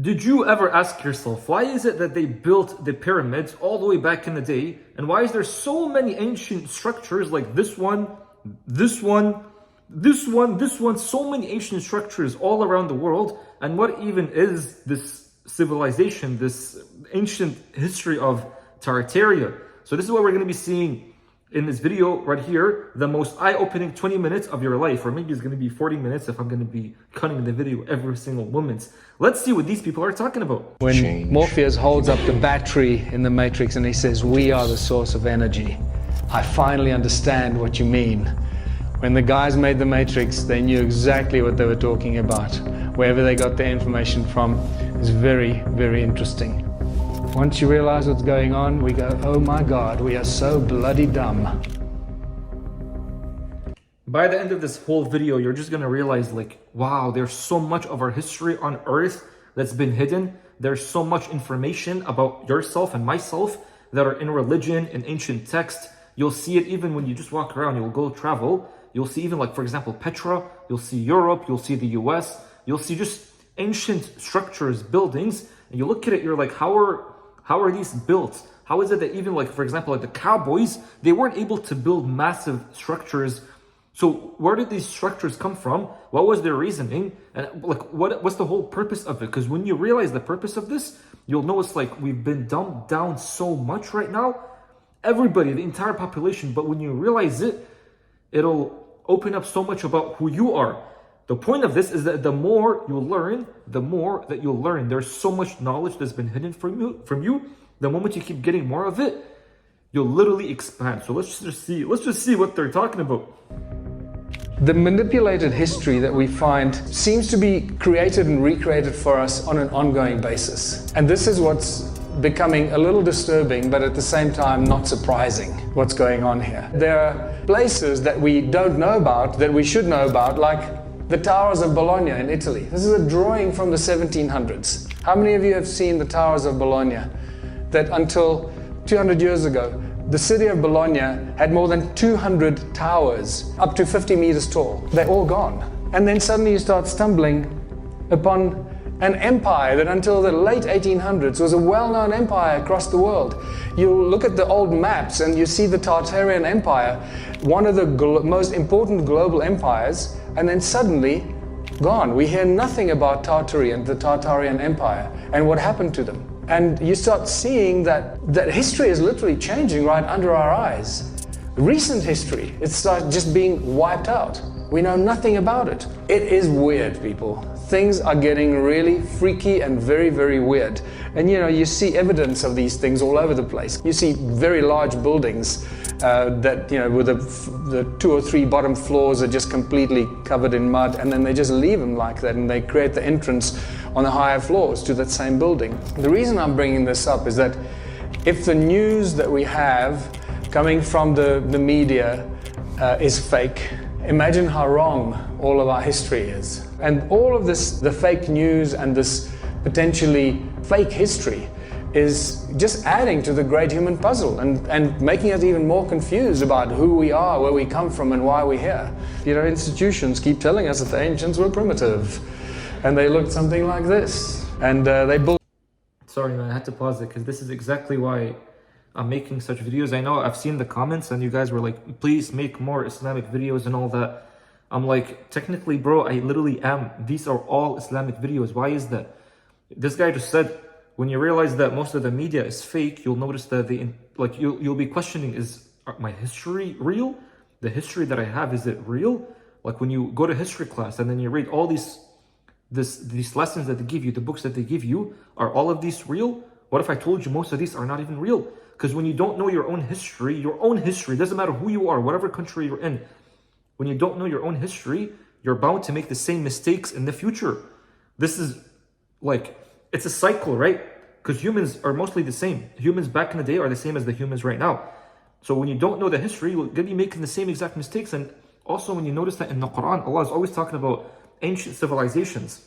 Did you ever ask yourself, why is it that they built the pyramids all the way back in the day? And why is there so many ancient structures like this one, this one, this one, this one, so many ancient structures all around the world? And what even is this civilization, this ancient history of Tartaria? So this is what we're going to be seeing in this video right here, the most eye-opening 20 minutes of your life, or maybe it's going to be 40 minutes if I'm going to be cutting the video every single moment. Let's see what these people are talking about. When Morpheus holds up the battery in the Matrix and he says, "We are the source of energy," I finally understand what you mean. When the guys made the Matrix, they knew exactly what they were talking about. Wherever they got their information from is very, very interesting. Once you realize what's going on, we go, oh my God, we are so bloody dumb. By the end of this whole video, you're just going to realize, like, wow, there's so much of our history on Earth that's been hidden. There's so much information about yourself and myself that are in religion, in ancient text. You'll see it even when you just walk around. You'll go travel. You'll see even, like, for example, Petra. You'll see Europe. You'll see the US. You'll see just ancient structures, buildings. And you look at it, you're like, how are these built? How is it that even, like, for example, like the cowboys, they weren't able to build massive structures? So where did these structures come from? What was their reasoning? And like, what's the whole purpose of it? Because when you realize the purpose of this, you'll know it's like we've been dumbed down so much right now. Everybody, the entire population. But when you realize it, it'll open up so much about who you are. The point of this is that the more you learn, the more that you'll learn. There's so much knowledge that's been hidden from you. The moment you keep getting more of it, you'll literally expand. So let's just see what they're talking about. The manipulated history that we find seems to be created and recreated for us on an ongoing basis. And this is what's becoming a little disturbing, but at the same time not surprising, what's going on here. There are places that we don't know about, that we should know about, like the Towers of Bologna in Italy. This is a drawing from the 1700s. How many of you have seen the Towers of Bologna? That until 200 years ago, the city of Bologna had more than 200 towers, up to 50 meters tall. They're all gone. And then suddenly you start stumbling upon an empire that until the late 1800s was a well-known empire across the world. You look at the old maps and you see the Tartarian Empire, one of the most important global empires, and then suddenly gone. We hear nothing about Tartarian, the Tartarian Empire, and what happened to them. And you start seeing that history is literally changing right under our eyes. Recent history, it starts just being wiped out. We know nothing about it. It is weird, people. Things are getting really freaky and very, very weird. And you see evidence of these things all over the place. You see very large buildings that, with the 2 or 3 bottom floors are just completely covered in mud, and then they just leave them like that, and they create the entrance on the higher floors to that same building. The reason I'm bringing this up is that if the news that we have coming from the media is fake, imagine how wrong all of our history is. And all of this, the fake news and this potentially fake history, is just adding to the great human puzzle and making us even more confused about who we are, where we come from, and why we're here. Institutions keep telling us that the ancients were primitive, and they looked something like this, and they built... Sorry, man, I had to pause it because this is exactly why I'm making such videos. I know I've seen the comments and you guys were like, please make more Islamic videos and all that. I'm like, technically, bro, I literally am. These are all Islamic videos. Why is that? This guy just said, when you realize that most of the media is fake, you'll notice that you'll be questioning, is my history real? The history that I have, is it real? Like when you go to history class and then you read all these lessons that they give you, the books that they give you, are all of these real? What if I told you most of these are not even real? Because when you don't know your own history, doesn't matter who you are, whatever country you're in, when you don't know your own history, you're bound to make the same mistakes in the future. This is like, it's a cycle, right? Because humans are mostly the same. Humans back in the day are the same as the humans right now. So when you don't know the history, you're going to be making the same exact mistakes. And also when you notice that in the Quran, Allah is always talking about ancient civilizations.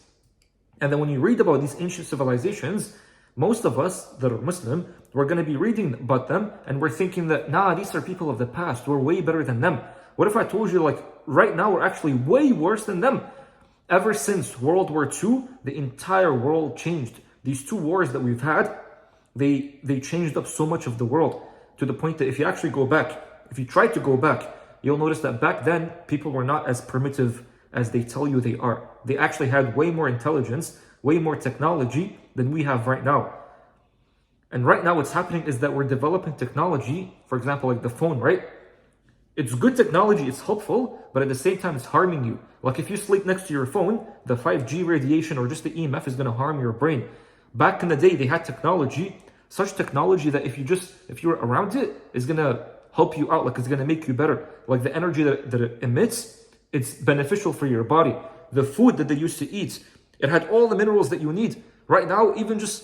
And then when you read about these ancient civilizations, most of us that are Muslim, we're going to be reading about them and we're thinking that, nah, these are people of the past. We're way better than them. What if I told you, like, right now we're actually way worse than them? Ever since World War II, the entire world changed. These two wars that we've had, they changed up so much of the world, to the point that if you actually go back, if you try to go back, you'll notice that back then, people were not as primitive as they tell you they are. They actually had way more intelligence, way more technology than we have right now. And right now what's happening is that we're developing technology, for example, like the phone, right? It's good technology, it's helpful, but at the same time, it's harming you. Like if you sleep next to your phone, the 5G radiation or just the EMF is gonna harm your brain. Back in the day, they had technology, such technology that if you're around it, it's gonna help you out, like it's gonna make you better. Like the energy that it emits, it's beneficial for your body. The food that they used to eat, it had all the minerals that you need. Right now, even just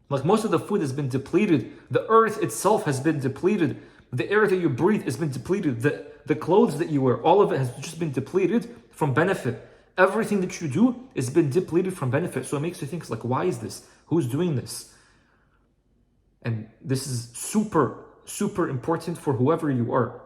like most of the food has been depleted. The earth itself has been depleted. The air that you breathe has been depleted. The clothes that you wear, all of it has just been depleted from benefit. Everything that you do has been depleted from benefit. So it makes you think, like, why is this? Who's doing this? And this is super, super important for whoever you are.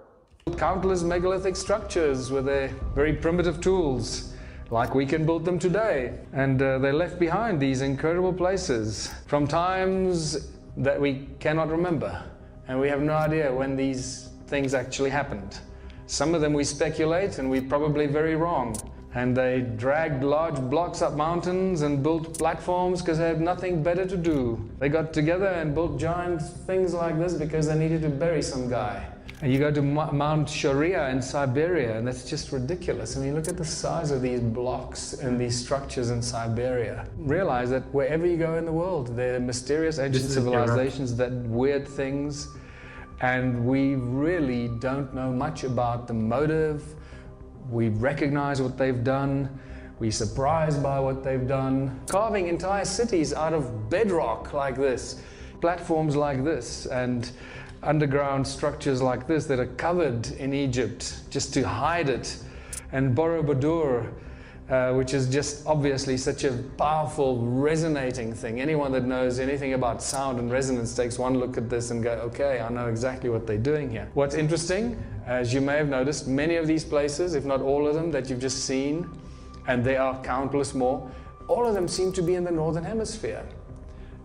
Countless megalithic structures with their very primitive tools, like we can build them today. And they left behind these incredible places from times that we cannot remember. And we have no idea when these things actually happened. Some of them we speculate, and we're probably very wrong. And they dragged large blocks up mountains and built platforms because they had nothing better to do. They got together and built giant things like this because they needed to bury some guy. And you go to Mount Sharia in Siberia, and that's just ridiculous. I mean, look at the size of these blocks and these structures in Siberia. Realize that wherever you go in the world, there are mysterious ancient civilizations, that weird things, and we really don't know much about the motive. We recognize what they've done. We're surprised by what they've done. Carving entire cities out of bedrock like this, platforms like this, and underground structures like this that are covered in Egypt just to hide it. And Borobudur, which is just obviously such a powerful resonating thing. Anyone that knows anything about sound and resonance takes one look at this and go, okay, I know exactly what they're doing here. What's interesting, as you may have noticed, many of these places, if not all of them that you've just seen, and there are countless more, all of them seem to be in the Northern Hemisphere.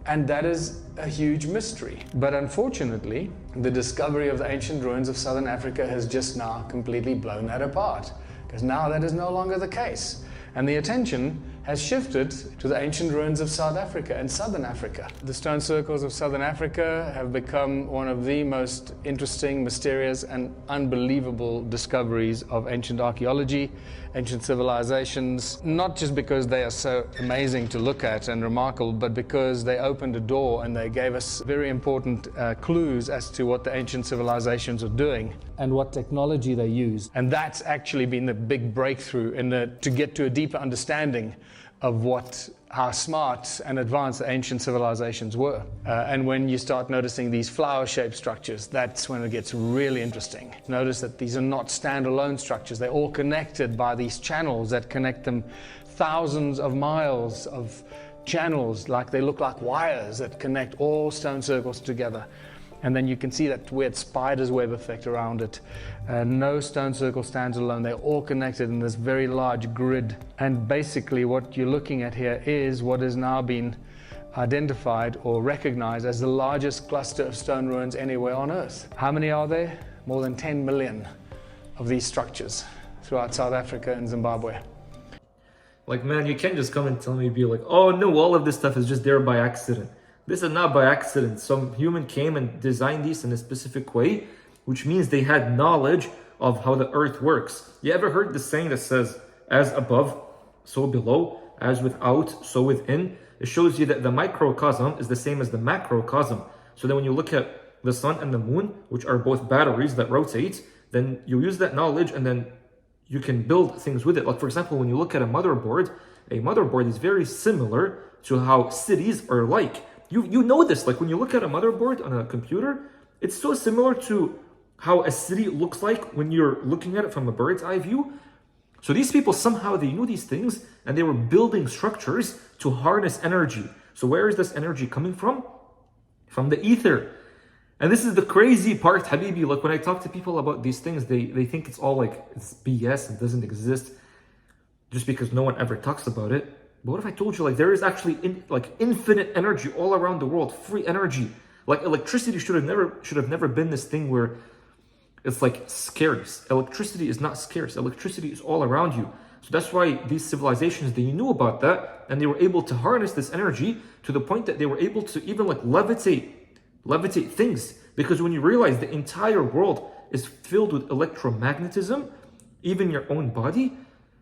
And that is a huge mystery. But unfortunately, the discovery of the ancient ruins of Southern Africa has just now completely blown that apart, because now that is no longer the case. And the attention has shifted to the ancient ruins of South Africa and Southern Africa. The stone circles of Southern Africa have become one of the most interesting, mysterious, and unbelievable discoveries of ancient archaeology, ancient civilizations, not just because they are so amazing to look at and remarkable, but because they opened a door and they gave us very important clues as to what the ancient civilizations were doing and what technology they used. And that's actually been the big breakthrough to get to a deeper understanding of how smart and advanced the ancient civilizations were. And when you start noticing these flower-shaped structures, that's when it gets really interesting. Notice that these are not standalone structures. They're all connected by these channels that connect them, thousands of miles of channels, like they look like wires that connect all stone circles together. And then you can see that weird spider's web effect around it. No stone circle stands alone. They're all connected in this very large grid. And basically what you're looking at here is what has now been identified or recognized as the largest cluster of stone ruins anywhere on Earth. How many are there? More than 10 million of these structures throughout South Africa and Zimbabwe. Like, man, you can't just come and tell me, be like, oh no, all of this stuff is just there by accident. This is not by accident. Some human came and designed these in a specific way, which means they had knowledge of how the earth works. You ever heard the saying that says, as above, so below, as without, so within? It shows you that the microcosm is the same as the macrocosm. So then when you look at the sun and the moon, which are both batteries that rotate, then you use that knowledge and then you can build things with it. Like, for example, when you look at a motherboard is very similar to how cities are like. You know this, like when you look at a motherboard on a computer, it's so similar to how a city looks like when you're looking at it from a bird's eye view. So these people, somehow they knew these things and they were building structures to harness energy. So where is this energy coming from? From the ether. And this is the crazy part, Habibi. Like when I talk to people about these things, they think it's all like, it's BS, it doesn't exist. just because no one ever talks about it. But what if I told you like there is actually infinite energy all around the world, free energy? Like electricity should have never been this thing where it's like scarce. Electricity is not scarce. Electricity is all around you. So that's why these civilizations, they knew about that, and they were able to harness this energy to the point that they were able to even like levitate things. Because when you realize the entire world is filled with electromagnetism, even your own body,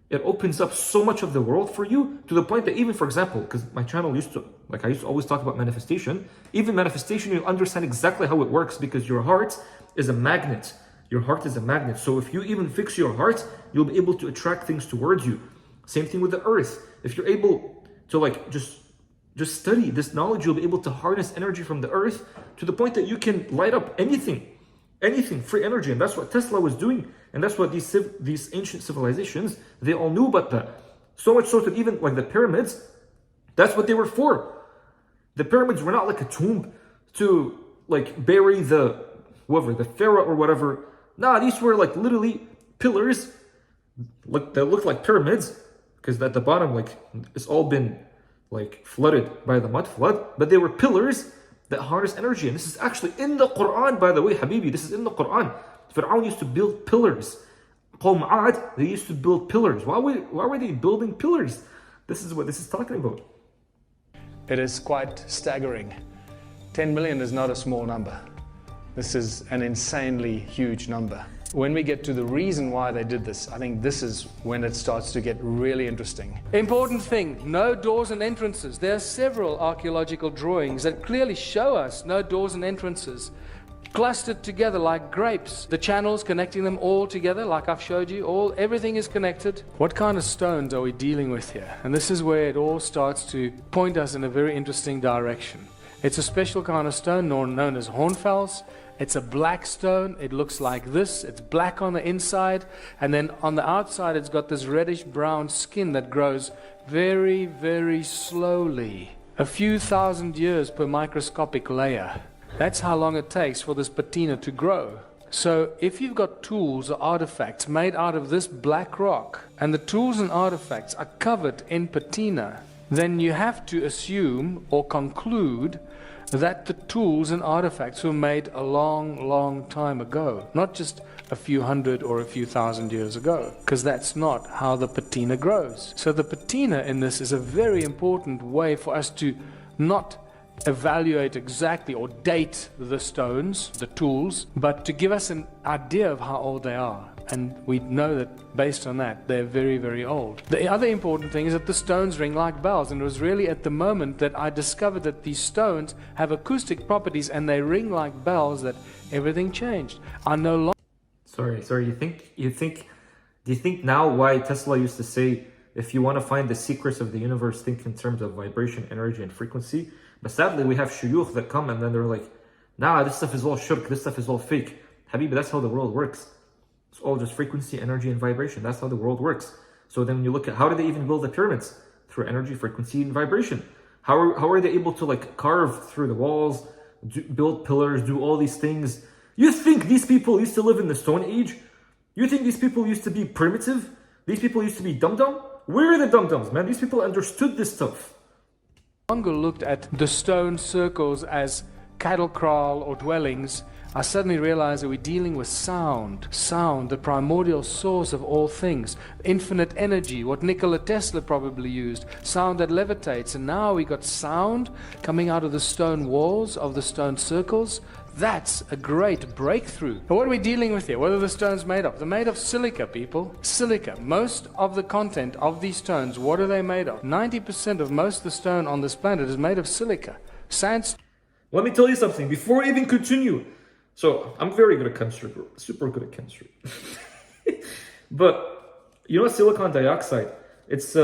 it opens up so much of the world for you, to the point that even, for example, because my channel I used to always talk about manifestation. Even manifestation, you understand exactly how it works, because your heart is a magnet. Your heart is a magnet. So if you even fix your heart, you'll be able to attract things towards you. Same thing with the earth. If you're able to like just study this knowledge, you'll be able to harness energy from the earth to the point that you can light up anything, free energy. And that's what Tesla was doing. And that's what these ancient civilizations, they all knew about that. So much so that even like the pyramids, that's what they were for. The pyramids were not like a tomb to like bury the pharaoh or whatever. Nah, these were like literally pillars, like that looked like pyramids, because at the bottom, like it's all been like flooded by the mud flood. But they were pillars that harness energy, and this is actually in the Quran, by the way, Habibi. This is in the Quran. Fir'aun used to build pillars. Qawm 'Ad, they used to build pillars. Why were they building pillars? This is what this is talking about. It is quite staggering. 10 million is not a small number. This is an insanely huge number. When we get to the reason why they did this, I think this is when it starts to get really interesting. Important thing, no doors and entrances. There are several archaeological drawings that clearly show us no doors and entrances, clustered together like grapes. The channels connecting them all together, like I've showed you, everything is connected. What kind of stones are we dealing with here? And this is where it all starts to point us in a very interesting direction. It's a special kind of stone known as hornfels. It's a black stone. It looks like this. It's black on the inside, and then on the outside it's got this reddish brown skin that grows very, very slowly. A few thousand years per microscopic layer. That's how long it takes for this patina to grow. So if you've got tools or artifacts made out of this black rock, and the tools and artifacts are covered in patina, then you have to assume or conclude that the tools and artifacts were made a long, long time ago, not just a few hundred or a few thousand years ago, because that's not how the patina grows. So the patina in this is a very important way for us to not evaluate exactly or date the stones, the tools, but to give us an idea of how old they are. And we know that based on that, they're very, very old. The other important thing is that the stones ring like bells. And it was really at the moment that I discovered that these stones have acoustic properties and they ring like bells that everything changed. I no longer... Sorry. Do you think now why Tesla used to say, if you want to find the secrets of the universe, think in terms of vibration, energy, and frequency? But sadly, we have shuyukh that come and then they're like, nah, this stuff is all shirk, this stuff is all fake. Habibi, that's how the world works. It's all just frequency, energy, and vibration. That's how the world works. So then when you look at how did they even build the pyramids? Through energy, frequency, and vibration. How are they able to like carve through the walls, build pillars, do all these things? You think these people used to live in the Stone Age? You think these people used to be primitive? These people used to be dum-dum? Where are the dum-dums, man? These people understood this stuff. longer looked at the stone circles as cattle kraal or dwellings, I suddenly realized that we're dealing with sound. Sound, the primordial source of all things. Infinite energy, what Nikola Tesla probably used. Sound that levitates. And now we got sound coming out of the stone walls, of the stone circles. That's a great breakthrough. But what are we dealing with here? What are the stones made of? They're made of silica, people. Silica. Most of the content of these stones, what are they made of? 90% of most of the stone on this planet is made of silica. Sandstone. Let me tell you something before I even continue. So I'm very good at chemistry, bro. Super good at chemistry. But you know silicon dioxide? It's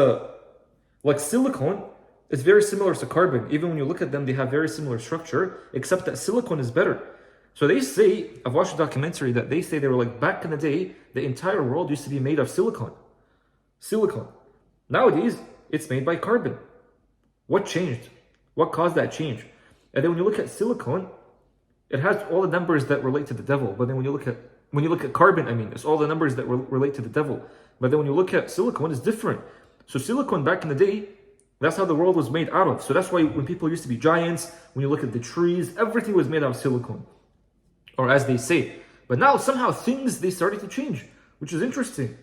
like silicone is very similar to carbon. Even when you look at them, they have very similar structure, except that silicone is better. So they say, I've watched a documentary that they say they were like back in the day, the entire world used to be made of silicone. Silicone. Nowadays, it's made by carbon. What changed? What caused that change? And then when you look at silicone, it has all the numbers that relate to the devil. But then when you look at When you look at carbon, I mean, it's all the numbers that relate to the devil. But then when you look at silicon, it's different. So silicon back in the day, that's how the world was made out of. So that's why when people used to be giants, when you look at the trees, everything was made out of silicon, or as they say. But now somehow things, they started to change, which is interesting.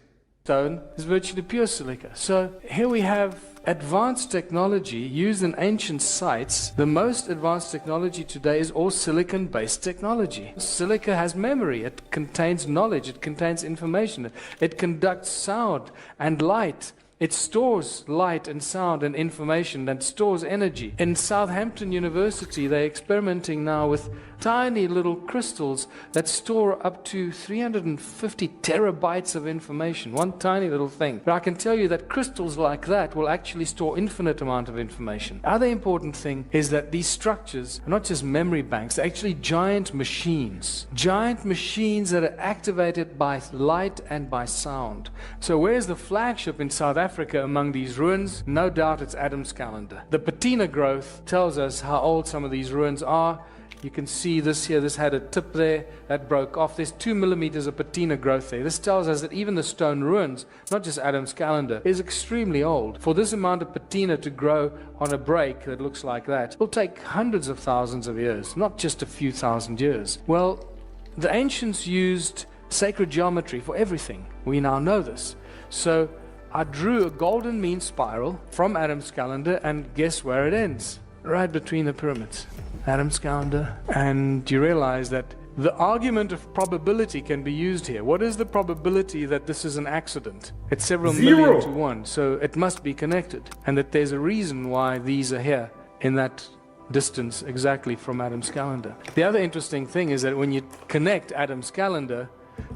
Stone is virtually pure silica. So here we have advanced technology used in ancient sites. The most advanced technology today is all silicon-based technology. Silica has memory, it contains knowledge, it contains information, it conducts sound and light. It stores light and sound and information and stores energy. In Southampton University, they're experimenting now with tiny little crystals that store up to 350 terabytes of information. One tiny little thing. But I can tell you that crystals like that will actually store infinite amount of information. Other important thing is that these structures are not just memory banks, they're actually giant machines. Giant machines that are activated by light and by sound. So where's the flagship in South Africa among these ruins? No doubt it's Adam's calendar. The patina growth tells us how old some of these ruins are. You can see this here, this had a tip there that broke off. There's 2 millimeters of patina growth there. This tells us that even the stone ruins, not just Adam's calendar, is extremely old. For this amount of patina to grow on a break that looks like that, it will take hundreds of thousands of years, not just a few thousand years. Well, the ancients used sacred geometry for everything. We now know this. So I drew a golden mean spiral from Adam's calendar, and guess where it ends? Right between the pyramids. Adam's calendar. And you realize that the argument of probability can be used here. What is the probability that this is an accident? It's several million to one, so it must be connected. And that there's a reason why these are here in that distance exactly from Adam's calendar. The other interesting thing is that when you connect Adam's calendar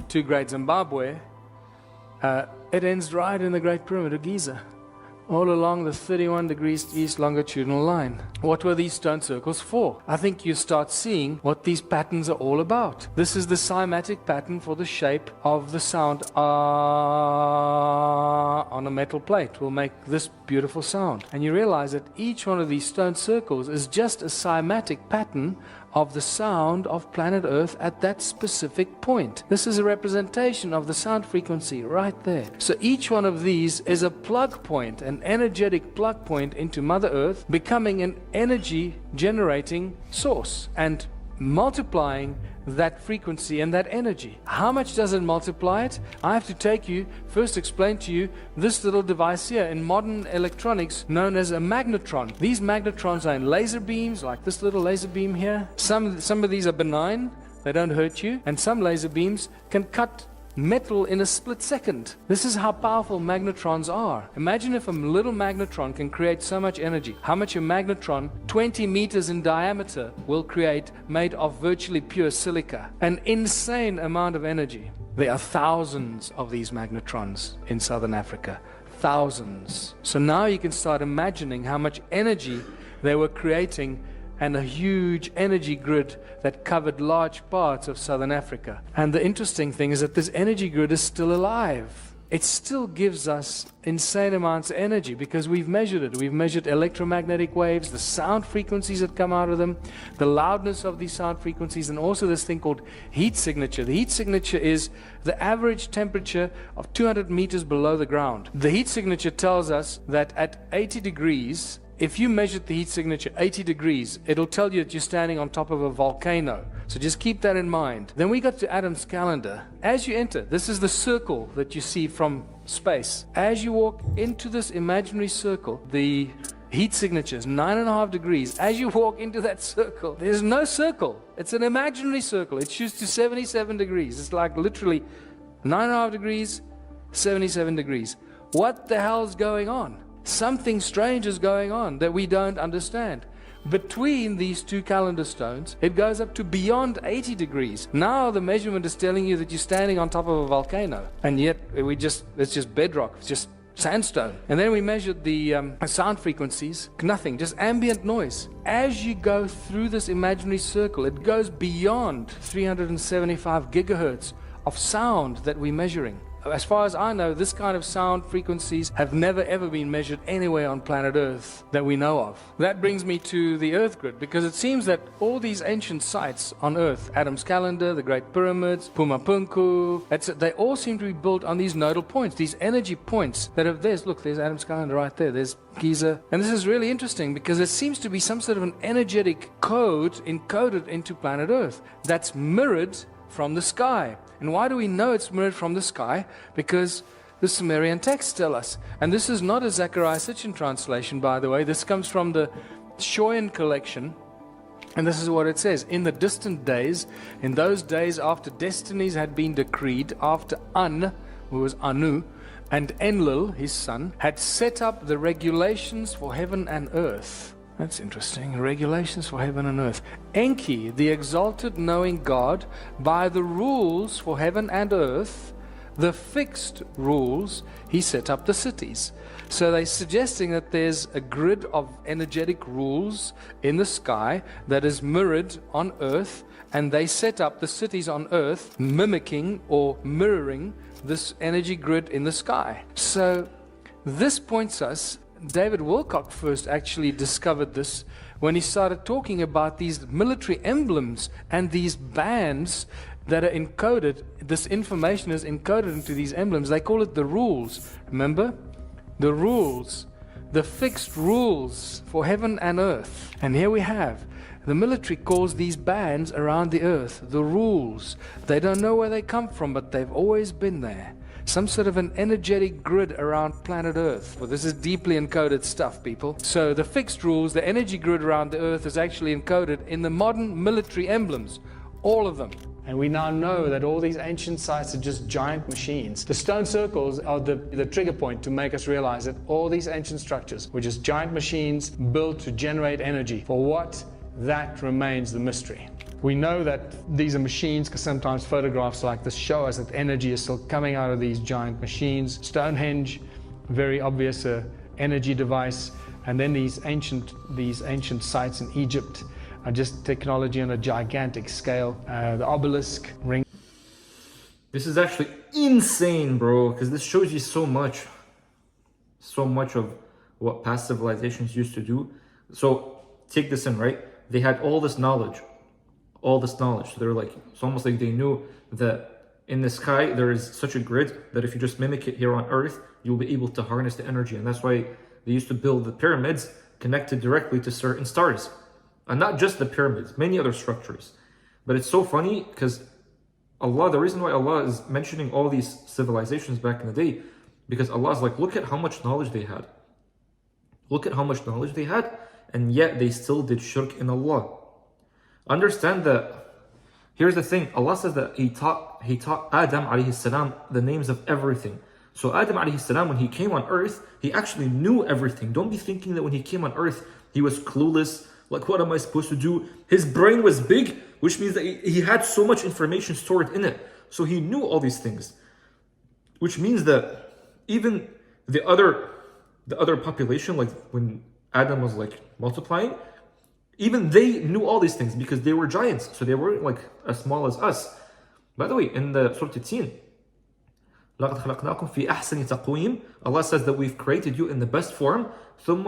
to Great Zimbabwe, it ends right in the Great Pyramid of Giza, all along the 31 degrees east longitudinal line. What were these stone circles for? I think you start seeing what these patterns are all about. This is the cymatic pattern for the shape of the sound on a metal plate will make this beautiful sound. And you realize that each one of these stone circles is just a cymatic pattern of the sound of planet Earth at that specific point. This is a representation of the sound frequency right there. So each one of these is a plug point, an energetic plug point into Mother Earth, becoming an energy generating source and multiplying that frequency and that energy. How much does it multiply it? I have to first explain to you this little device here in modern electronics known as a magnetron. These magnetrons are in laser beams, like this little laser beam here. Some of these are benign, they don't hurt you, and some laser beams can cut metal in a split second. This is how powerful magnetrons are. Imagine if a little magnetron can create so much energy. How much a magnetron 20 meters in diameter will create, made of virtually pure silica. An insane amount of energy. There are thousands of these magnetrons in southern Africa. Thousands. So now you can start imagining how much energy they were creating, and a huge energy grid that covered large parts of southern Africa. And the interesting thing is that this energy grid is still alive. It still gives us insane amounts of energy because we've measured it. We've measured electromagnetic waves, the sound frequencies that come out of them, the loudness of these sound frequencies, and also this thing called heat signature. The heat signature is the average temperature of 200 meters below the ground. The heat signature tells us that at 80 degrees, if you measured the heat signature 80 degrees, it'll tell you that you're standing on top of a volcano. So just keep that in mind. Then we got to Adam's calendar. As you enter, this is the circle that you see from space. As you walk into this imaginary circle, the heat signature is 9.5 degrees. As you walk into that circle, there's no circle. It's an imaginary circle. It shoots to 77 degrees. It's like literally 9.5 degrees, 77 degrees. What the hell's going on? Something strange is going on that we don't understand. Between these two calendar stones, it goes up to beyond 80 degrees. Now the measurement is telling you that you're standing on top of a volcano. And yet it's just bedrock, it's just sandstone. And then we measured the sound frequencies, nothing, just ambient noise. As you go through this imaginary circle, it goes beyond 375 gigahertz of sound that we're measuring. as far as I know, this kind of sound frequencies have never ever been measured anywhere on planet Earth that we know of. That brings me to the Earth grid, because it seems that all these ancient sites on Earth, Adam's calendar, the Great Pyramids, Pumapunku, they all seem to be built on these nodal points, these energy points that have, there's Adam's calendar right there, there's Giza. And this is really interesting because there seems to be some sort of an energetic code encoded into planet Earth that's mirrored from the sky. And why do we know it's mirrored from the sky? Because the Sumerian texts tell us. And this is not a Zechariah Sitchin translation, by the way. This comes from the Shoyan collection. And this is what it says. In the distant days, in those days after destinies had been decreed, after An, who was Anu, and Enlil, his son, had set up the regulations for heaven and earth. That's interesting. Regulations for heaven and earth. Enki, the exalted knowing God, by the rules for heaven and earth, the fixed rules, he set up the cities. So they're suggesting that there's a grid of energetic rules in the sky that is mirrored on earth, and they set up the cities on earth mimicking or mirroring this energy grid in the sky. So this points us, David Wilcock first actually discovered this when he started talking about these military emblems and these bands that are encoded. This information is encoded into these emblems. They call it the rules. Remember? The rules. The fixed rules for heaven and earth. And here we have, the military calls these bands around the earth the rules. They don't know where they come from, but they've always been there. Some sort of an energetic grid around planet Earth. Well, this is deeply encoded stuff, people. So the fixed rules, the energy grid around the Earth is actually encoded in the modern military emblems. All of them. And we now know that all these ancient sites are just giant machines. The stone circles are the trigger point to make us realize that all these ancient structures were just giant machines built to generate energy. For what? That remains the mystery. We know that these are machines because sometimes photographs like this show us that energy is still coming out of these giant machines. Stonehenge, very obvious energy device. And then these ancient sites in Egypt are just technology on a gigantic scale. The obelisk ring. This is actually insane, bro, because this shows you so much of what past civilizations used to do. So take this in, right? They had all this knowledge. So they're like, it's almost like they knew that in the sky there is such a grid that if you just mimic it here on Earth, you'll be able to harness the energy. And that's why they used to build the pyramids connected directly to certain stars. And not just the pyramids, many other structures. But it's so funny because the reason why Allah is mentioning all these civilizations back in the day, because Allah is like, look at how much knowledge they had. And yet they still did shirk in Allah. Understand that, here's the thing, Allah says that He taught Adam alayhi salam the names of everything. So Adam alayhi salam, when he came on earth, he actually knew everything. Don't be thinking that when he came on earth, he was clueless, like what am I supposed to do? His brain was big, which means that he had so much information stored in it. So he knew all these things. Which means that even the other population, like when Adam was like multiplying, even they knew all these things because they were giants. So they weren't like as small as us. By the way, in the Surah Tin, Allah says that we've created you in the best form. And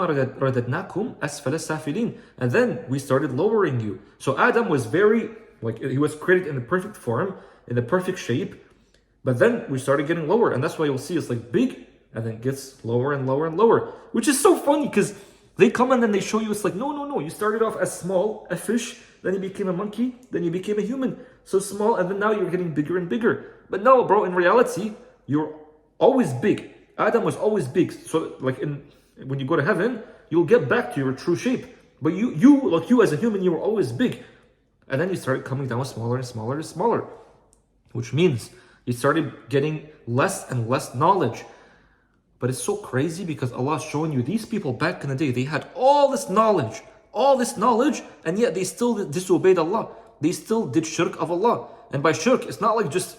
then we started lowering you. So Adam was he was created in the perfect form, in the perfect shape. But then we started getting lower. And that's why you'll see it's like big and then it gets lower and lower and lower. Which is so funny because they come and then they show you it's like, no. You started off as small, a fish, then you became a monkey, then you became a human. So small, and then now you're getting bigger and bigger. But no, bro, in reality, you're always big. Adam was always big. So like when you go to heaven, you'll get back to your true shape. But you as a human, you were always big. And then you started coming down smaller and smaller and smaller. Which means you started getting less and less knowledge. But it's so crazy because Allah is showing you these people back in the day, they had all this knowledge, and yet they still disobeyed Allah. They still did shirk of Allah. And by shirk, it's not like just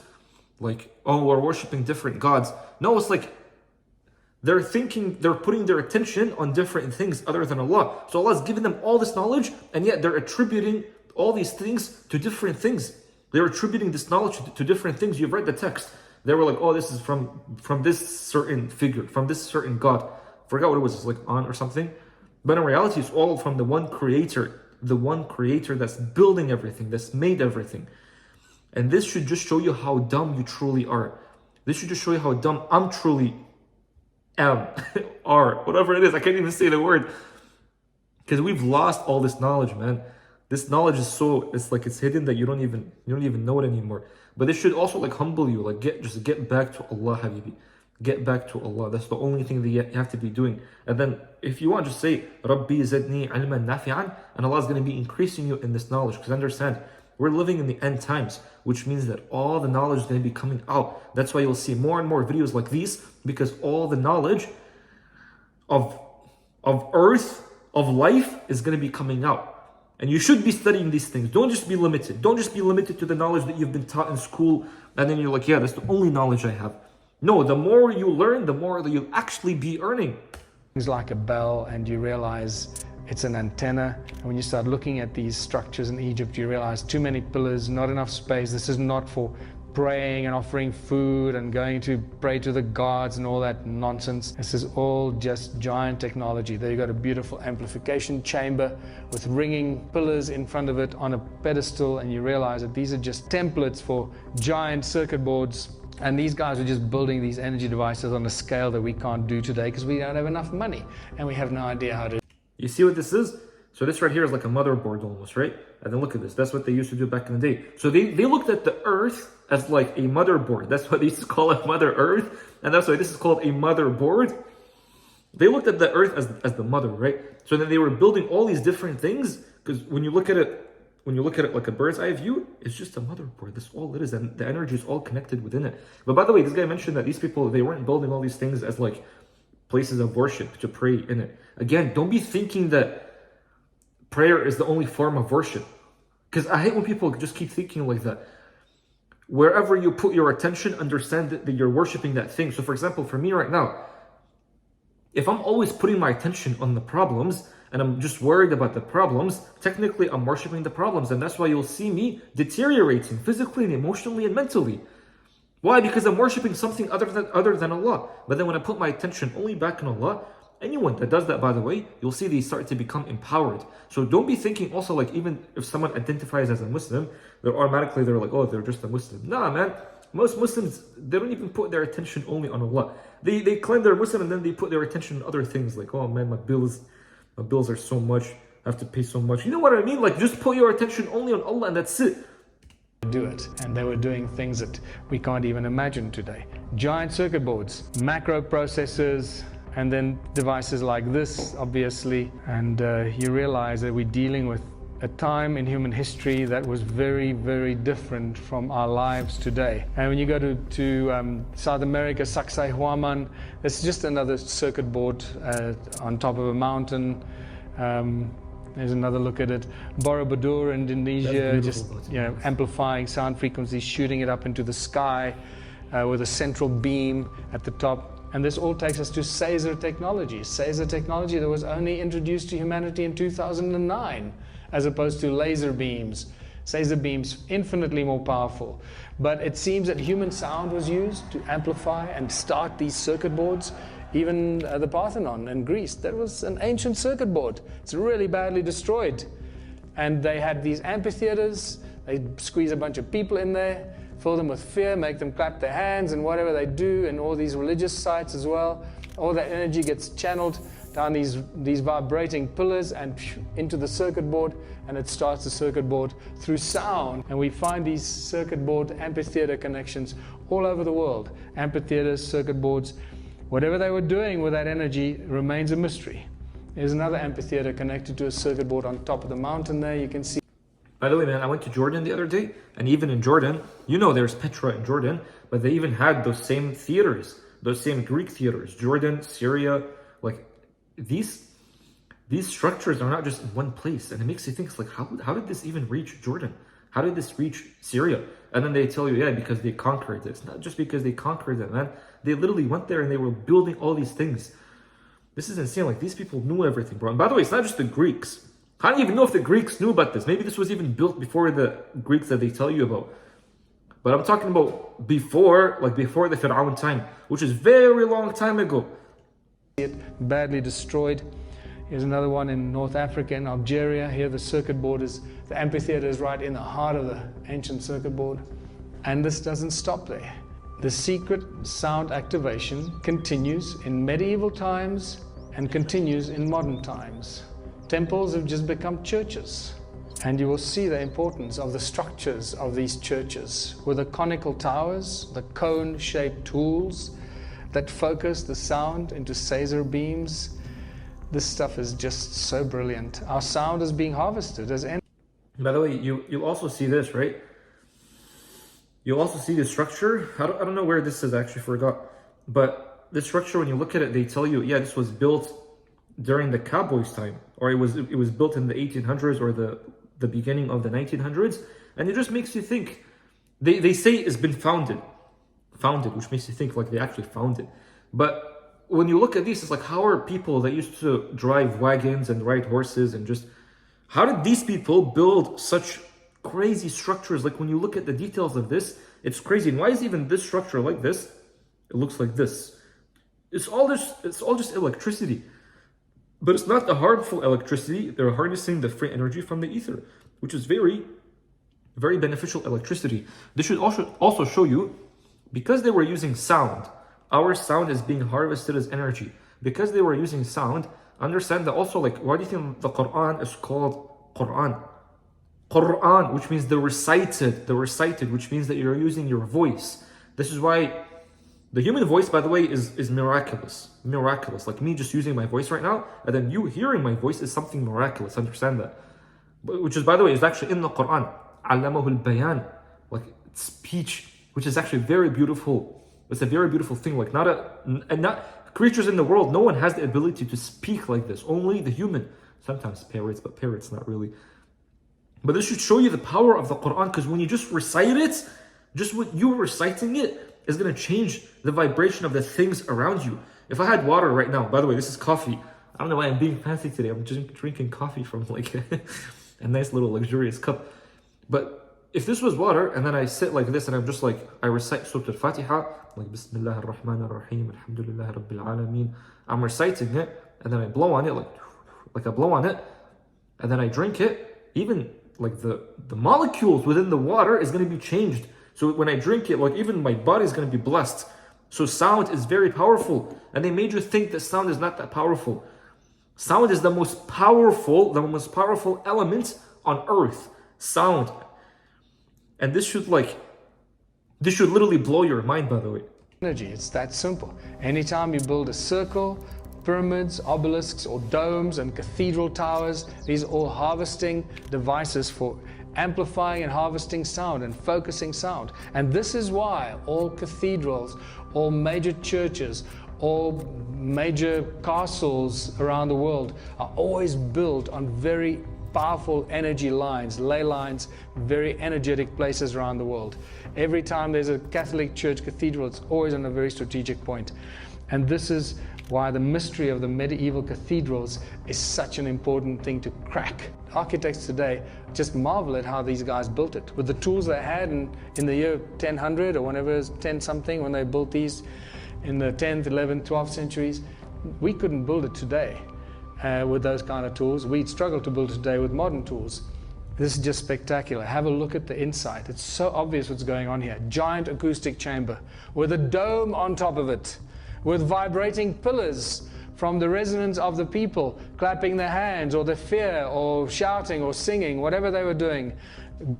like, oh, we're worshipping different gods. No, it's like they're putting their attention on different things other than Allah. So Allah has given them all this knowledge, and yet they're attributing all these things to different things. They're attributing this knowledge to different things. You've read the text. They were like, oh, this is from this certain figure, from this certain god. Forgot what it was, it's like An or something. But in reality, it's all from the one creator that's building everything, that's made everything. And this should just show you how dumb you truly are. This should just show you how dumb I'm truly am, are, whatever it is. I can't even say the word. Because we've lost all this knowledge, man. This knowledge is so, it's like it's hidden that you don't even know it anymore. But this should also like humble you, like just get back to Allah, Habibi. Get back to Allah. That's the only thing that you have to be doing. And then if you want, just say, Rabbi zidni ilman nafi'an, and Allah is going to be increasing you in this knowledge. Because understand, we're living in the end times, which means that all the knowledge is going to be coming out. That's why you'll see more and more videos like these, because all the knowledge of earth, of life is going to be coming out. And you should be studying these things. Don't just be limited. Don't just be limited to the knowledge that you've been taught in school, and then you're like, yeah, that's the only knowledge I have. No, the more you learn, the more that you'll actually be earning. Things like a bell, and you realize it's an antenna. And when you start looking at these structures in Egypt, you realize too many pillars, not enough space. This is not for praying and offering food and going to pray to the gods and all that nonsense. This is all just giant technology. There you got a beautiful amplification chamber with ringing pillars in front of it on a pedestal, and you realize that these are just templates for giant circuit boards. And these guys are just building these energy devices on a scale that we can't do today because we don't have enough money and we have no idea how to. You see what this is? So this right here is like a motherboard almost, right? And then look at this. That's what they used to do back in the day. So they looked at the earth as like a motherboard. That's what they used to call it, Mother Earth. And that's why this is called a motherboard. They looked at the earth as the mother, right? So then they were building all these different things, because when you look at it like a bird's eye view, it's just a motherboard. That's all it is. And the energy is all connected within it. But by the way, this guy mentioned that these people, they weren't building all these things as like places of worship to pray in it. Again, don't be thinking that prayer is the only form of worship. Because I hate when people just keep thinking like that. Wherever you put your attention, understand that you're worshiping that thing. So for example, for me right now, if I'm always putting my attention on the problems, and I'm just worried about the problems, technically I'm worshiping the problems. And that's why you'll see me deteriorating physically and emotionally and mentally. Why? Because I'm worshiping something other than Allah. But then when I put my attention only back on Allah, anyone that does that, by the way, you'll see they start to become empowered. So don't be thinking also like, even if someone identifies as a Muslim, they're like, oh, they're just a Muslim. Nah, man. Most Muslims, they don't even put their attention only on Allah. They claim they're Muslim and then they put their attention on other things like, oh man, my bills are so much, I have to pay so much. You know what I mean? Like, just put your attention only on Allah and that's it. Do it. And they were doing things that we can't even imagine today. Giant circuit boards, macro processors, and then devices like this, obviously. And you realize that we're dealing with a time in human history that was very, very different from our lives today. And when you go to South America, Sacsayhuaman, it's just another circuit board on top of a mountain. There's another look at it. Borobudur, Indonesia, just amplifying sound frequencies, shooting it up into the sky with a central beam at the top. And this all takes us to Caesar technology. Caesar technology that was only introduced to humanity in 2009. As opposed to laser beams. Laser beams, infinitely more powerful. But it seems that human sound was used to amplify and start these circuit boards. Even the Parthenon in Greece, that was an ancient circuit board. It's really badly destroyed. And they had these amphitheaters. They squeeze a bunch of people in there, fill them with fear, make them clap their hands and whatever they do, and all these religious sites as well. All that energy gets channeled down these vibrating pillars and into the circuit board, and it starts the circuit board through sound. And we find these circuit board amphitheater connections all over the world. Amphitheaters, circuit boards, whatever they were doing with that energy remains a mystery. There's another amphitheater connected to a circuit board on top of the mountain there. You can see. By the way, man, I went to Jordan the other day, and even in Jordan, there's Petra in Jordan, but they even had those same theaters, those same Greek theaters, Jordan, Syria, like these structures are not just in one place. And it makes you think, like, how did this even reach Jordan? How did this reach Syria? And then they tell you, yeah, because they conquered it. It's not just because they conquered it, man. They literally went there and they were building all these things. This is insane. Like, these people knew everything, bro. And by the way, it's not just the Greeks. I don't even know if the Greeks knew about this. Maybe this was even built before the Greeks that they tell you about. But I'm talking about before, like before the Fir'aun time, which is very long time ago. Badly destroyed. Here's another one in North Africa, in Algeria. Here the circuit board is, the amphitheater is right in the heart of the ancient circuit board. And this doesn't stop there. The secret sound activation continues in medieval times and continues in modern times. Temples have just become churches. And you will see the importance of the structures of these churches with the conical towers, the cone-shaped tools that focus the sound into Caesar beams. This stuff is just so brilliant. Our sound is being harvested as energy. By the way, you also see this, right? You also see the structure. I don't know where this is, I actually forgot. But the structure, when you look at it, they tell you, yeah, this was built during the Cowboys' time, or it was built in the 1800s or the beginning of the 1900s. And it just makes you think. They say it's been founded, which makes you think like they actually found it. But when you look at these, it's like, how are people that used to drive wagons and ride horses and just, how did these people build such crazy structures? Like when you look at the details of this, it's crazy. And why is even this structure like this? It looks like this. It's all just electricity. But it's not the harmful electricity. They're harnessing the free energy from the ether, which is very, very beneficial electricity. This should also show you, because they were using sound, our sound is being harvested as energy. Because they were using sound, understand that also, like, why do you think the Quran is called Quran? Quran, which means the recited, which means that you're using your voice. This is why the human voice, by the way, is miraculous. Miraculous. Like me just using my voice right now, and then you hearing my voice is something miraculous. Understand that? Which is, by the way, is actually in the Quran. Allamahu al-bayan. Like speech, which is actually very beautiful. It's a very beautiful thing. Like not creatures in the world, no one has the ability to speak like this. Only the human. Sometimes parrots, but parrots not really. But this should show you the power of the Quran, because when you just recite it, just what you reciting it is going to change the vibration of the things around you. If I had water right now, by the way, this is coffee. I don't know why I'm being fancy today. I'm just drinking coffee from like a nice little luxurious cup. But if this was water and then I sit like this and I'm just like, I recite Surah Al-Fatiha, like Bismillah ar-Rahman ar-Rahim, Alhamdulillah Rabbil Alameen. I'm reciting it and then I blow on it, like I blow on it, and then I drink it. Even like the molecules within the water is going to be changed. So when I drink it, like even my body is going to be blessed. So sound is very powerful. And they made you think that sound is not that powerful. Sound is the most powerful element on earth. Sound. And this should literally blow your mind, by the way. Energy, it's that simple. Anytime you build a circle, pyramids, obelisks, or domes and cathedral towers, these are all harvesting devices for amplifying and harvesting sound and focusing sound. And this is why all cathedrals, all major churches, all major castles around the world are always built on very powerful energy lines, ley lines, very energetic places around the world. Every time there's a Catholic church cathedral, it's always on a very strategic point. And this is why the mystery of the medieval cathedrals is such an important thing to crack. Architects today just marvel at how these guys built it. With the tools they had in the year 1000 or whenever it was 10 something, when they built these in the 10th, 11th, 12th centuries, we couldn't build it today with those kind of tools. We'd struggle to build it today with modern tools. This is just spectacular. Have a look at the inside. It's so obvious what's going on here. Giant acoustic chamber with a dome on top of it, with vibrating pillars from the resonance of the people clapping their hands or their fear or shouting or singing, whatever they were doing,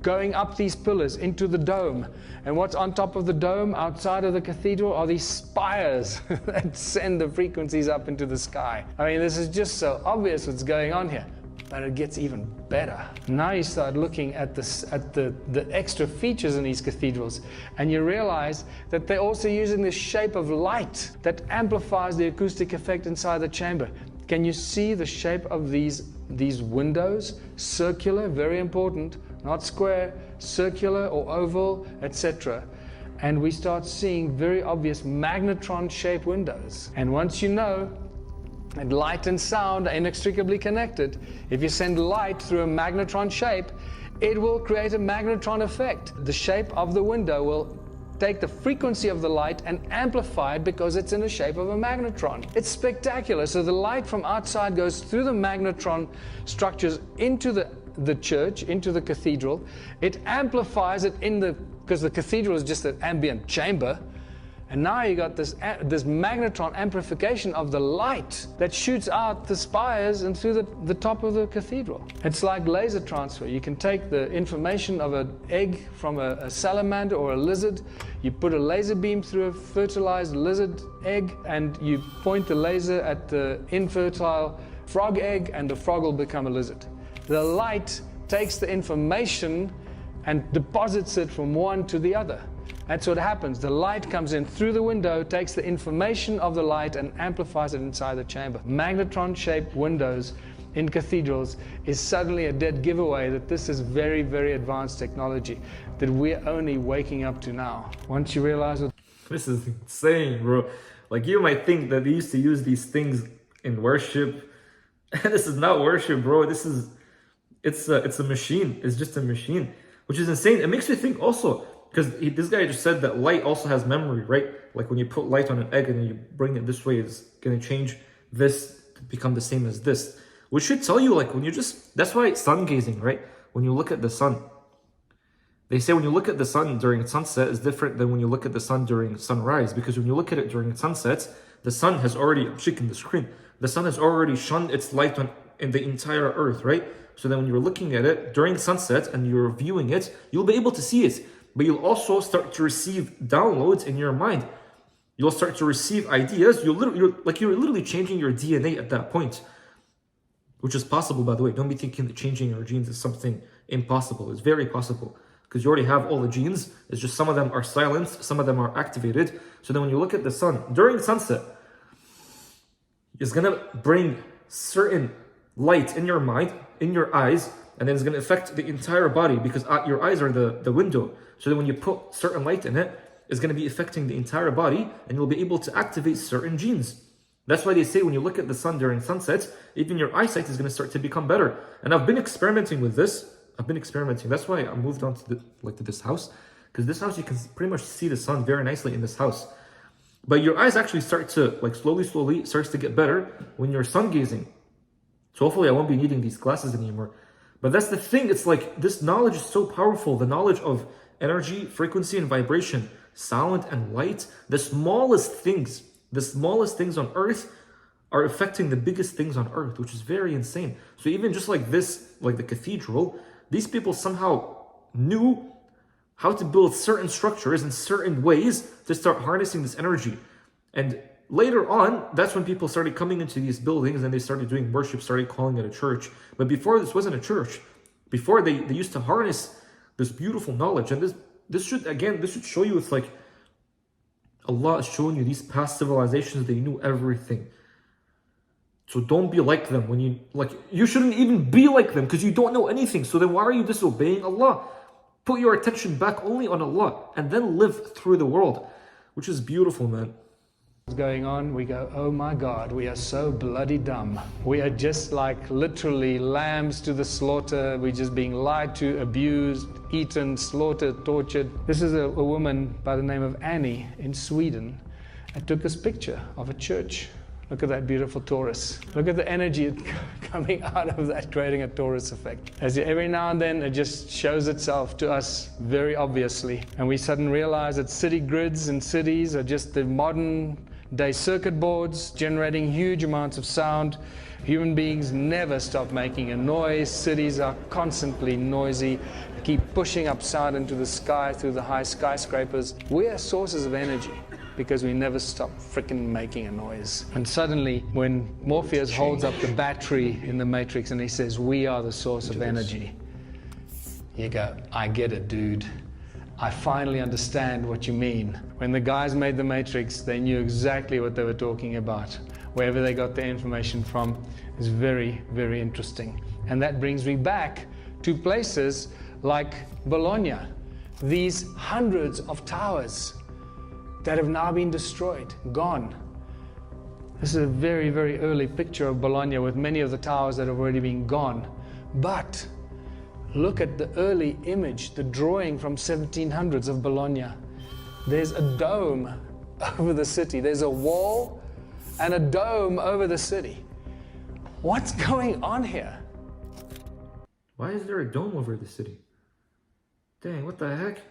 going up these pillars into the dome. And what's on top of the dome outside of the cathedral are these spires that send the frequencies up into the sky. I mean, this is just so obvious what's going on here. But it gets even better. Now you start looking at the extra features in these cathedrals, and you realize that they're also using the shape of light that amplifies the acoustic effect inside the chamber. Can you see the shape of these windows? Circular, very important, not square, circular or oval, etc. And we start seeing very obvious magnetron-shaped windows. And once you know and light and sound are inextricably connected. If you send light through a magnetron shape, it will create a magnetron effect. The shape of the window will take the frequency of the light and amplify it because it's in the shape of a magnetron. It's spectacular. So the light from outside goes through the magnetron structures into the church, into the cathedral. It amplifies it because the cathedral is just an ambient chamber. And now you got this magnetron amplification of the light that shoots out the spires and through the top of the cathedral. It's like laser transfer. You can take the information of an egg from a salamander or a lizard, you put a laser beam through a fertilized lizard egg, and you point the laser at the infertile frog egg, and the frog will become a lizard. The light takes the information and deposits it from one to the other. That's what happens. The light comes in through the window, takes the information of the light and amplifies it inside the chamber. Magnetron-shaped windows in cathedrals is suddenly a dead giveaway that this is very, very advanced technology that we're only waking up to now. Once you realize what... This is insane, bro. Like, you might think that they used to use these things in worship. This is not worship, bro. It's a machine. It's just a machine, which is insane. It makes me think also, because this guy just said that light also has memory, right? Like when you put light on an egg and you bring it this way, it's going to change this to become the same as this. Which should tell you, like, when you just... That's why it's sun gazing, right? When you look at the sun. They say when you look at the sun during sunset is different than when you look at the sun during sunrise. Because when you look at it during sunsets, the sun has already... I'm shaking the screen. The sun has already shone its light in the entire earth, right? So then when you're looking at it during sunset and you're viewing it, you'll be able to see it. But you'll also start to receive downloads in your mind. You'll start to receive ideas. You're literally changing your DNA at that point, which is possible, by the way. Don't be thinking that changing your genes is something impossible. It's very possible because you already have all the genes. It's just some of them are silenced, some of them are activated. So then when you look at the sun during sunset, it's gonna bring certain light in your mind, in your eyes, and then it's gonna affect the entire body because your eyes are the window. So then when you put certain light in it, it's going to be affecting the entire body and you'll be able to activate certain genes. That's why they say when you look at the sun during sunsets, even your eyesight is going to start to become better. And I've been experimenting with this. That's why I moved on to this house. Because this house, you can pretty much see the sun very nicely in this house. But your eyes actually start to, like, slowly starts to get better when you're sun gazing. So hopefully I won't be needing these glasses anymore. But that's the thing. It's like this knowledge is so powerful. The knowledge of energy, frequency, and vibration, sound and light, the smallest things on earth are affecting the biggest things on earth, which is very insane. So even just like this, like the cathedral, these people somehow knew how to build certain structures in certain ways to start harnessing this energy. And later on, that's when people started coming into these buildings and they started doing worship, started calling it a church. But before, this wasn't a church. Before, they used to harness this beautiful knowledge. And this should show you, it's like Allah is showing you these past civilizations, they knew everything. So don't be like them. You shouldn't even be like them because you don't know anything. So then why are you disobeying Allah? Put your attention back only on Allah and then live through the world, which is beautiful, man. Going on, we go, oh my God, we are so bloody dumb. We are just like literally lambs to the slaughter. We're just being lied to, abused, eaten, slaughtered, tortured. This is a woman by the name of Annie in Sweden. I took this picture of a church. Look at that beautiful torus. Look at the energy coming out of that, creating a torus effect. Every now and then it just shows itself to us very obviously. And we suddenly realize that city grids and cities are just the modern day circuit boards generating huge amounts of sound. Human beings never stop making a noise. Cities are constantly noisy, keep pushing up sound into the sky through the high skyscrapers. We are sources of energy because we never stop freaking making a noise. And suddenly when Morpheus holds up the battery in the Matrix and he says, we are the source of energy, you go, I get it, dude. I finally understand what you mean. When the guys made the Matrix, they knew exactly what they were talking about. Wherever they got their information from is very, very interesting. And that brings me back to places like Bologna. These hundreds of towers that have now been destroyed, gone. This is a very, very early picture of Bologna with many of the towers that have already been gone. But Look at the early image, the drawing from 1700s of Bologna. There's a dome over the city. There's a wall and a dome over the city. What's going on here? Why is there a dome over the city? Dang, what the heck?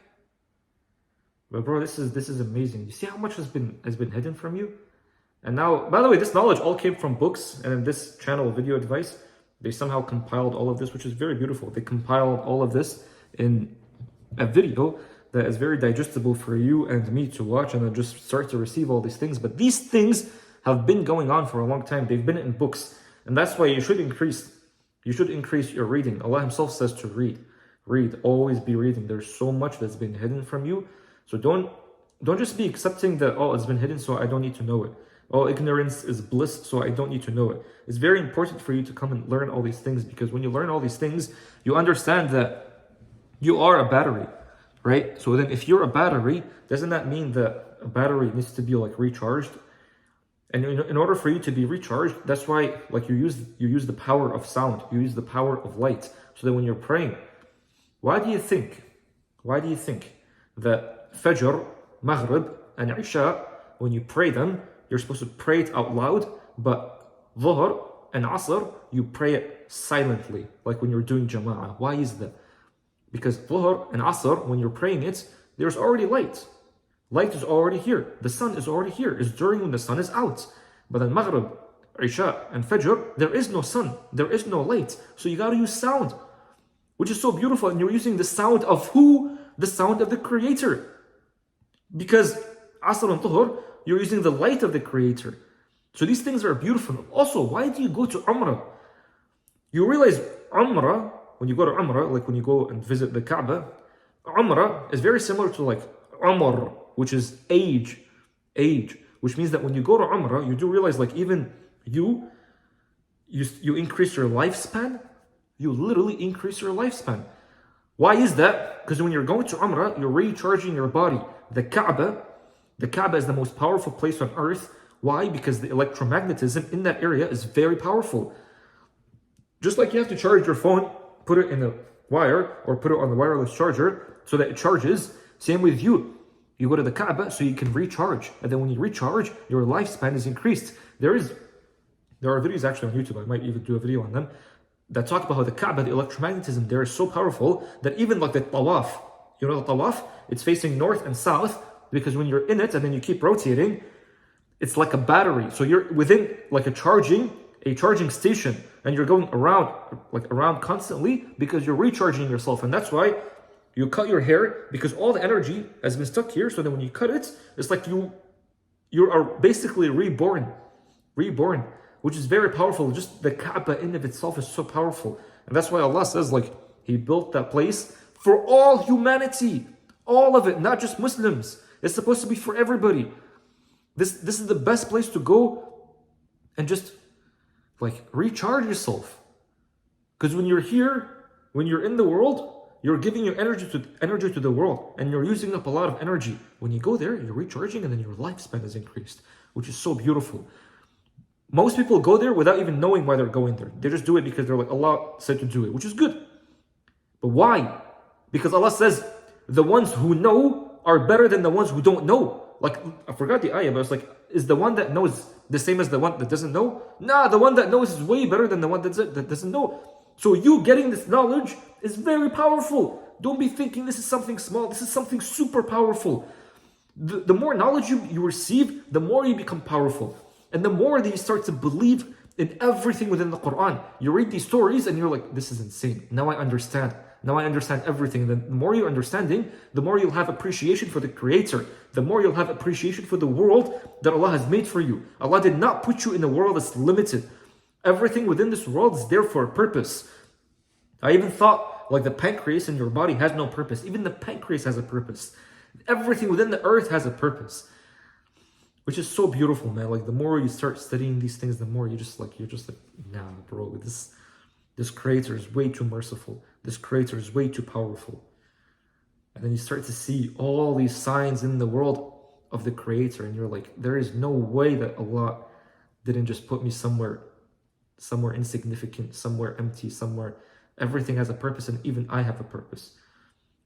But bro, this is amazing. You see how much has been hidden from you? And now, by the way, this knowledge all came from books, and in this channel, Video Advice, they somehow compiled all of this, which is very beautiful. They compiled all of this in a video that is very digestible for you and me to watch, and then just start to receive all these things. But these things have been going on for a long time. They've been in books, and that's why you should increase your reading. Allah Himself says to read, always be reading. There's so much that's been hidden from you. So don't just be accepting that, oh, it's been hidden, so I don't need to know it. Oh, ignorance is bliss, so I don't need to know it. It's very important for you to come and learn all these things, because when you learn all these things, you understand that you are a battery, right? So then if you're a battery, doesn't that mean that a battery needs to be like recharged? And in order for you to be recharged, that's why like you use the power of sound, you use the power of light. So that when you're praying, why do you think that Fajr, Maghrib, and Isha, when you pray them, you're supposed to pray it out loud, but Dhuhr and Asr, you pray it silently, like when you're doing Jama'ah? Why is that? Because Dhuhr and Asr, when you're praying it, there's already light. Light is already here. The sun is already here. It's during when the sun is out. But then Maghrib, Isha, and Fajr, there is no sun. There is no light. So you got to use sound, which is so beautiful. And you're using the sound of who? The sound of the Creator. Because Asr and Dhuhr, you're using the light of the Creator. So these things are beautiful. Also, why do you go to Umrah? You realize Umrah, when you go to Umrah, like when you go and visit the Kaaba, Umrah is very similar to like Umr, which is age, which means that when you go to Umrah, you do realize like even you increase your lifespan. You literally increase your lifespan. Why is that? Because when you're going to Umrah, you're recharging your body. The Kaaba is the most powerful place on earth. Why? Because the electromagnetism in that area is very powerful. Just like you have to charge your phone, put it in a wire or put it on the wireless charger so that it charges. Same with you. You go to the Kaaba so you can recharge. And then when you recharge, your lifespan is increased. There are videos actually on YouTube, I might even do a video on them, that talk about how the Kaaba, the electromagnetism there is so powerful that even like the tawaf, you know the tawaf? It's facing north and south, because when you're in it and then you keep rotating, it's like a battery. So you're within like a charging station, and you're going around constantly because you're recharging yourself. And that's why you cut your hair, because all the energy has been stuck here. So then when you cut it, it's like you are basically reborn, which is very powerful. Just the Kaaba in of itself is so powerful. And that's why Allah says like He built that place for all humanity, all of it, not just Muslims. It's supposed to be for everybody. This is the best place to go and just like recharge yourself. Because when you're here, when you're in the world, you're giving your energy to the world, and you're using up a lot of energy. When you go there, you're recharging, and then your lifespan is increased, which is so beautiful. Most people go there without even knowing why they're going there. They just do it because they're like, Allah said to do it, which is good. But why? Because Allah says the ones who know are better than the ones who don't know. Like, I forgot the ayah, but it's like, is the one that knows the same as the one that doesn't know? Nah, the one that knows is way better than the one that doesn't know. So you getting this knowledge is very powerful. Don't be thinking this is something small. This is something super powerful. The more knowledge you receive, the more you become powerful. And the more that you start to believe in everything within the Quran. You read these stories and you're like, this is insane. Now I understand. Now I understand everything. The more you're understanding, the more you'll have appreciation for the Creator. The more you'll have appreciation for the world that Allah has made for you. Allah did not put you in a world that's limited. Everything within this world is there for a purpose. I even thought like the pancreas in your body has no purpose. Even the pancreas has a purpose. Everything within the earth has a purpose. Which is so beautiful, man. Like the more you start studying these things, the more you're just like, nah, bro, this Creator is way too merciful. This Creator is way too powerful. And then you start to see all these signs in the world of the Creator, and you're like, there is no way that Allah didn't just put me somewhere insignificant, somewhere empty, somewhere Everything has a purpose, and even I have a purpose,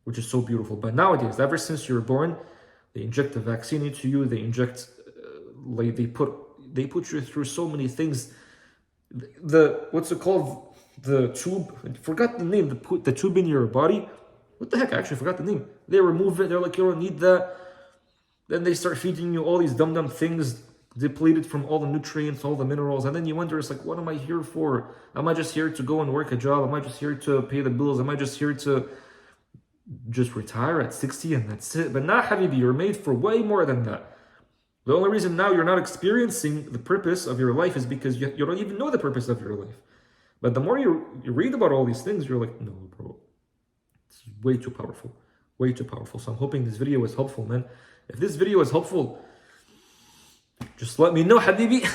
which is so beautiful. But nowadays, ever since you were born, they inject the vaccine into you. They inject, like they put you through so many things. The what's it called? The tube. I forgot the name. The tube in your body. What the heck? I actually forgot the name. They remove it. They're like, you don't need that. Then they start feeding you all these dumb things, depleted from all the nutrients, all the minerals, and then you wonder, it's like, what am I here for? Am I just here to go and work a job? Am I just here to pay the bills? Am I just here to just retire at 60 and that's it? But nah, Habibi, you're made for way more than that. The only reason now you're not experiencing the purpose of your life is because you don't even know the purpose of your life. But the more you read about all these things, you're like, no, bro, it's way too powerful. Way too powerful. So I'm hoping this video was helpful, man. If this video is helpful, just let me know, Habibi.